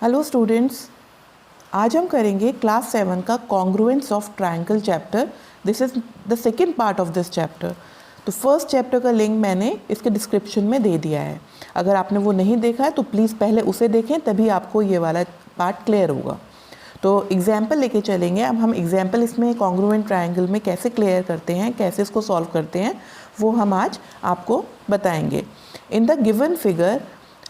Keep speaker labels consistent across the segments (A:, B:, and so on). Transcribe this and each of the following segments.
A: Hello students, आज हम करेंगे क्लास 7 का congruence of triangle chapter. This is the second part of this chapter. तो फर्स्ट चैप्टर का लिंक मैंने इसके डिस्क्रिप्शन में दे दिया है। अगर आपने वो नहीं देखा है तो प्लीज़ पहले उसे देखें, तभी आपको ये वाला पार्ट क्लियर होगा। तो एग्जाम्पल लेके चलेंगे। अब हम एग्जाम्पल इसमें कॉन्ग्रुएंट ट्रायंगल में कैसे क्लियर करते हैं, कैसे इसको सॉल्व करते हैं, वो हम आज आपको बताएंगे। In the given figure,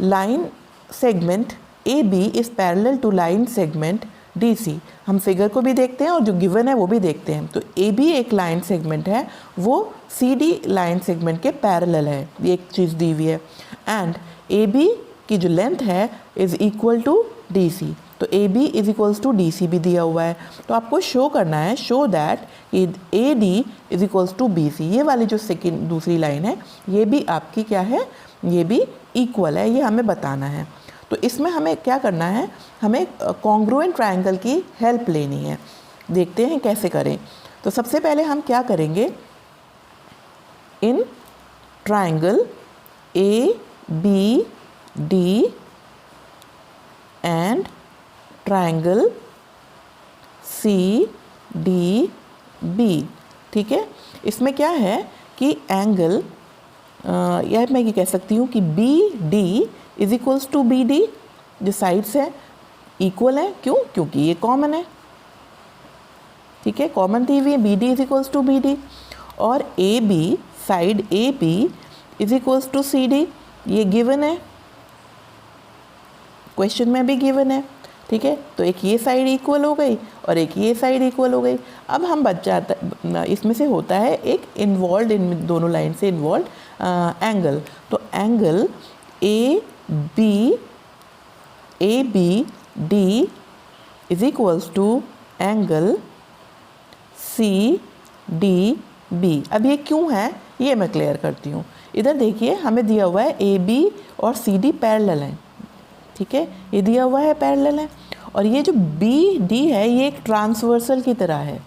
A: line segment AB is parallel to line segment DC। हम फिगर को भी देखते हैं और जो गिवन है वो भी देखते हैं। तो AB एक लाइन सेगमेंट है, वो CD लाइन सेगमेंट के पैरेलल है, ये एक चीज़ दी हुई है। एंड AB की जो लेंथ है इज़ इक्वल टू DC। तो AB is equals to DC भी दिया हुआ है। तो आपको शो करना है, show that AD is equals to BC। ये वाली जो सेकेंड दूसरी लाइन है ये भी आपकी क्या है, ये भी इक्वल है, ये हमें बताना है। तो इसमें हमें क्या करना है, हमें कॉन्ग्रुएंट ट्रायंगल की हेल्प लेनी है। देखते हैं कैसे करें। तो सबसे पहले हम क्या करेंगे, in triangle ABD and triangle CDB, ठीक है। इसमें क्या है कि एंगल, या मैं ये कह सकती हूँ कि BD is equals to BD, जो साइड्स है इक्वल है। क्यों? क्योंकि ये कॉमन है, ठीक है, कॉमन दी हुई है। BD is equals to BD और AB, side AB is equals to CD, ये गिवन है, क्वेश्चन में भी गिवन है, ठीक है। तो एक ये साइड इक्वल हो गई और एक ये साइड इक्वल हो गई। अब हम बच जाता, इसमें से होता है एक इन्वॉल्व, इन दोनों लाइन से इन्वॉल्व एंगल। तो angle ABD is equals to angle CDB। अब ये क्यों है ये मैं क्लियर करती हूँ। इधर देखिए, हमें दिया हुआ है AB और CD पैरेलल हैं, ठीक है, ये दिया हुआ है पैरेलल है। और ये जो BD है ये एक ट्रांसवर्सल की तरह है,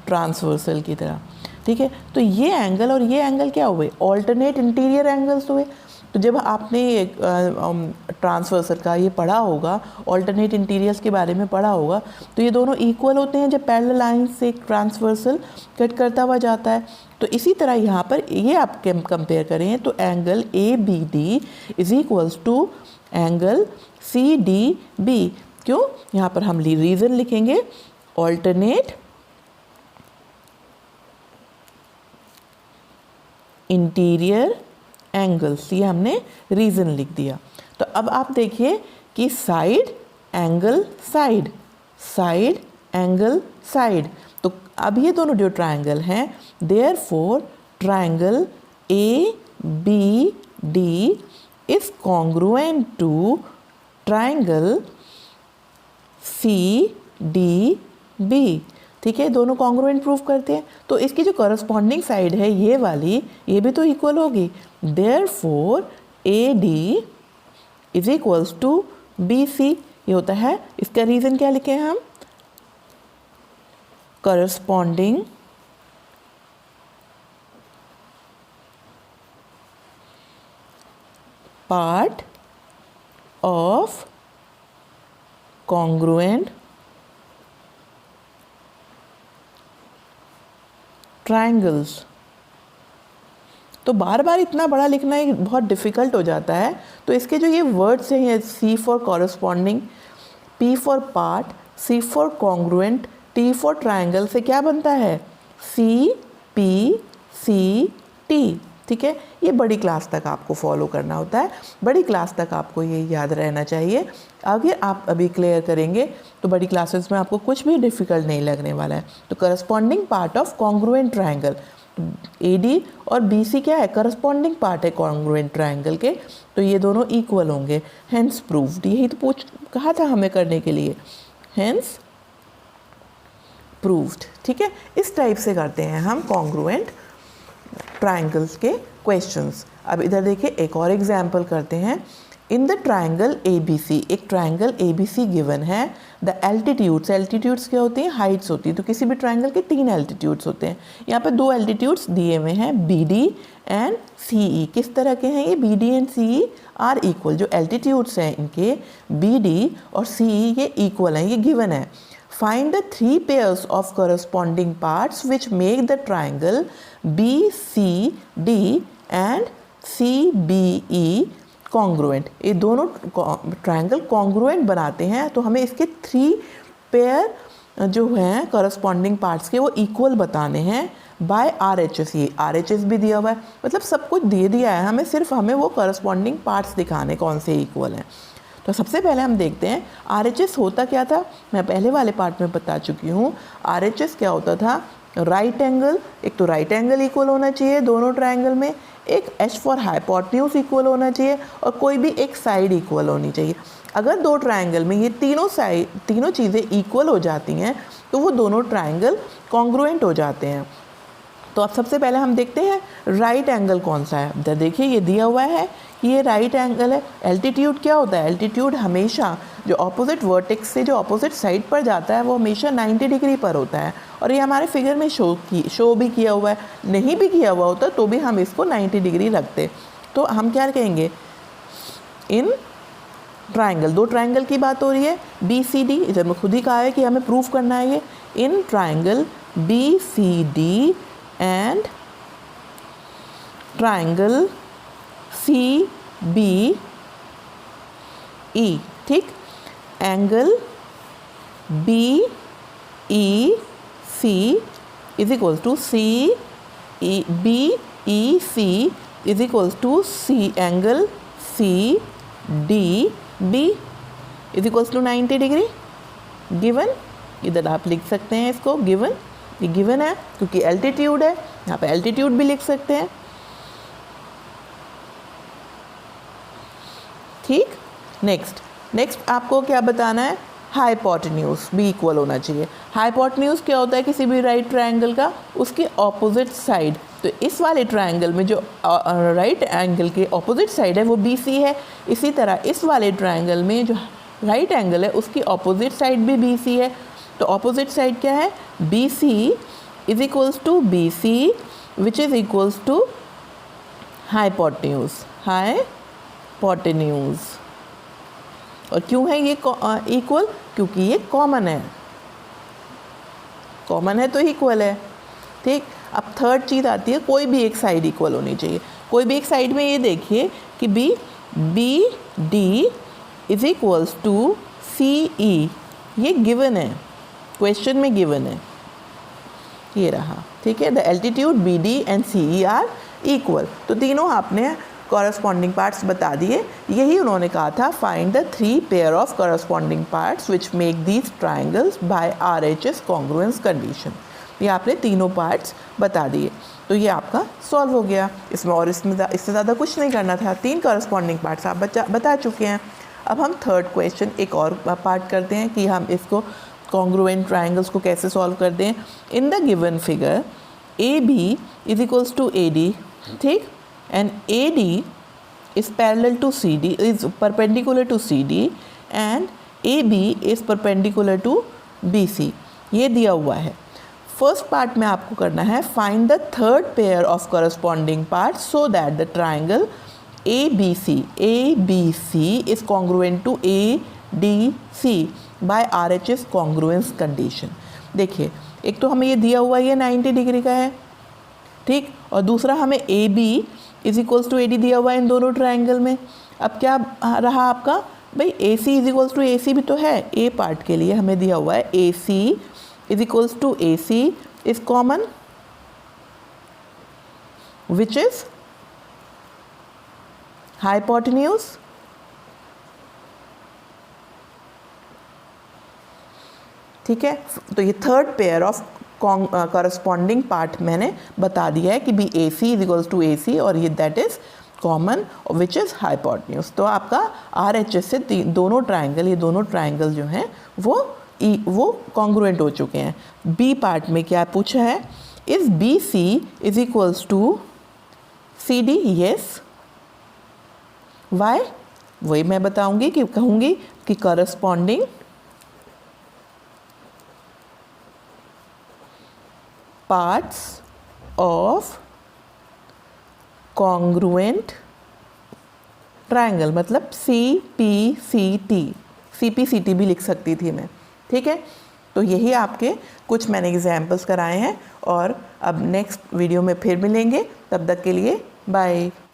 A: ट्रांसवर्सल की तरह, ठीक है। तो ये एंगल और ये एंगल क्या हुए, ऑल्टरनेट इंटीरियर एंगल्स हुए। तो जब आपने ट्रांसवर्सल का ये पढ़ा होगा, ऑल्टरनेट इंटीरियर्स के बारे में पढ़ा होगा, तो ये दोनों इक्वल होते हैं जब पैरेलल लाइन से ट्रांसवर्सल कट करता हुआ जाता है। तो इसी तरह यहाँ पर ये आप कंपेयर करें तो angle ABD is equals to angle CDB। क्यों? यहाँ पर हम रीज़न लिखेंगे, ऑल्टरनेट इंटीरियर एंगल्स, ये हमने रीज़न लिख दिया। तो अब आप देखिए कि side angle side, side angle side. तो अब ये दोनों जो ट्रायंगल हैं, therefore triangle ABD is congruent to triangle CDB, ठीक है। दोनों कॉन्ग्रुएंट प्रूफ करते हैं। तो इसकी जो करस्पॉन्डिंग साइड है ये वाली, ये भी तो इक्वल होगी। Therefore AD is equals to BC, ये होता है। इसका रीज़न क्या लिखे हम, corresponding part of congruent triangles. तो बार बार इतना बड़ा लिखना ही बहुत डिफ़िकल्ट हो जाता है। तो इसके जो ये वर्ड्स हैं, C for corresponding, P for part, C for congruent, T for triangle से क्या बनता है, CPCT, ठीक है। ये बड़ी क्लास तक आपको फॉलो करना होता है, बड़ी क्लास तक आपको ये याद रहना चाहिए। अगर आप अभी क्लियर करेंगे तो बड़ी क्लासेस में आपको कुछ भी डिफ़िकल्ट नहीं लगने वाला है। तो corresponding part of congruent triangle, AD और BC क्या है, करस्पॉन्डिंग पार्ट है कॉन्ग्रुएंट ट्रायंगल के। तो ये दोनों इक्वल होंगे, हेंस प्रूव्ड। यही तो कहा था हमें करने के लिए, हेंस प्रूव्ड, ठीक है। इस टाइप से करते हैं हम कॉन्ग्रुएंट ट्रायंगल्स के क्वेश्चंस। अब इधर देखिए एक और एग्जाम्पल करते हैं। इन द ट्राइंगल ABC, एक ट्राइंगल ABC गिवन है, द एल्टीट्यूड्स, एल्टीट्यूड्स क्या होती हैं, हाइट्स होती है, तो किसी भी ट्राइंगल के 3 एल्टीट्यूड्स होते हैं। यहाँ पे 2 एल्टीट्यूड्स दिए हुए हैं, BD एंड CE। किस तरह के हैं ये, BD and CE are equal, जो एल्टीट्यूड्स हैं इनके BD और CE ये इक्वल हैं, ये गिवन है। Find the 3 pairs of corresponding parts which make the triangle BCD and CBE congruent. ये दोनों ट्रायंगल कॉन्ग्रुएंट बनाते हैं, तो हमें इसके 3 पेयर जो हैं करस्पॉन्डिंग पार्ट्स के वो इक्वल बताने हैं बाय RHS। ये RHS भी दिया हुआ है, मतलब सब कुछ दे दिया है हमें, सिर्फ हमें वो करस्पॉन्डिंग पार्ट्स दिखाने कौन से इक्वल हैं। तो सबसे पहले हम देखते हैं RHS होता क्या था, मैं पहले वाले पार्ट में बता चुकी हूँ। RHS क्या होता था, राइट एंगल, एक तो राइट एंगल इक्वल होना चाहिए दोनों ट्रायंगल में, एक H फॉर हाइपोटेन्यूज इक्वल होना चाहिए और कोई भी एक साइड इक्वल होनी चाहिए। अगर 2 ट्रायंगल में ये तीनों चीज़ें इक्वल हो जाती हैं तो वो दोनों ट्रायंगल कॉन्ग्रुएंट हो जाते हैं। तो अब सबसे पहले हम देखते हैं राइट एंगल कौन सा है। तो देखिए ये दिया हुआ है कि ये राइट एंगल है। एल्टीट्यूड क्या होता है, एल्टीट्यूड हमेशा जो ऑपोजिट वर्टेक्स से जो ऑपोजिट साइड पर जाता है वो हमेशा 90 डिग्री पर होता है, और ये हमारे फिगर में शो भी किया हुआ है। नहीं भी किया हुआ होता तो भी हम इसको 90 डिग्री रखते। तो हम क्या कहेंगे, इन ट्राइंगल, 2 ट्राइंगल की बात हो रही है, BCD, इधर में खुद ही कहा है कि हमें प्रूफ करना है ये, in triangle BCD and triangle CBE, ठीक, angle BEC is equals to BEC is equals to angle CDB is equals to 90 degree. Given, इधर आप लिख सकते हैं इसको गिवन, ये गिवन है क्योंकि एल्टीट्यूड है, यहाँ पे एल्टीट्यूड भी लिख सकते हैं, ठीक। नेक्स्ट आपको क्या बताना है, हाइपोटेन्यूज भी इक्वल होना चाहिए। हाइपोटेन्यूज क्या होता है किसी भी राइट ट्रायंगल का, उसके ऑपोजिट साइड। तो इस वाले ट्रायंगल में जो राइट एंगल के ऑपोजिट साइड है वो BC है, इसी तरह इस वाले ट्रायंगल में जो राइट एंगल है उसकी ऑपोजिट साइड भी BC है। तो ऑपोजिट साइड क्या है, BC is equals to BC which is equals to hypotenuse, hypotenuse. और क्यों है ये इक्वल, क्योंकि ये कॉमन है, कॉमन है तो इक्वल है, ठीक। अब थर्ड चीज़ आती है, कोई भी एक साइड इक्वल होनी चाहिए। कोई भी एक साइड में ये देखिए कि BD is equals to CE, ये गिवन है, क्वेश्चन में गिवन है, ये रहा, ठीक है। The altitude BD and CE are equal. तो तीनों आपने कॉरस्पॉन्डिंग पार्ट्स बता दिए। यही उन्होंने कहा था, find the 3 pair of corresponding parts which make these triangles by RHS congruence condition. ये आपने तीनों पार्ट्स बता दिए, तो ये आपका सॉल्व हो गया। इसमें और इससे ज़्यादा कुछ नहीं करना था, 3 कॉरस्पॉन्डिंग पार्ट्स आप बता चुके हैं। अब हम थर्ड क्वेश्चन एक और पार्ट करते हैं कि हम इसको कॉन्ग्रुएंट ट्राइंगल्स को कैसे सॉल्व करते हैं। In the given figure AB is equals to AD, ठीक, and AD is parallel to CD, is perpendicular to CD and AB is perpendicular to BC, ये दिया हुआ है। फर्स्ट पार्ट में आपको करना है, find the third pair of corresponding parts so that the triangle ABC is congruent to ADC by RHS congruence condition। देखिए, एक तो हमें ये दिया हुआ है, ये 90 डिग्री का है, ठीक, और दूसरा हमें AB is equals to AD दिया हुआ है इन दोनों ट्रायंगल में। अब क्या रहा आपका, भाई AC is equals to AC भी तो है, A पार्ट के लिए हमें दिया हुआ है AC is equals to AC is common which is hypotenuse, ठीक है। तो ये third pair of corresponding part मैंने बता दिया है कि AC is equals to AC और ये that is common which is hypotenuse. तो आपका RHS से दोनों ट्राइंगल, ये दोनों ट्राइंगल जो हैं वो कॉन्ग्रुएंट हो चुके हैं। B पार्ट में क्या पूछा है, is BC is equals to CD, yes, why, वही मैं बताऊंगी कि कहूँगी कि corresponding parts of congruent triangle, मतलब CPCT, CPCT भी लिख सकती थी मैं, ठीक है। तो यही आपके कुछ मैंने एग्जाम्पल्स कराए हैं और अब नेक्स्ट वीडियो में फिर मिलेंगे, तब तक के लिए बाय।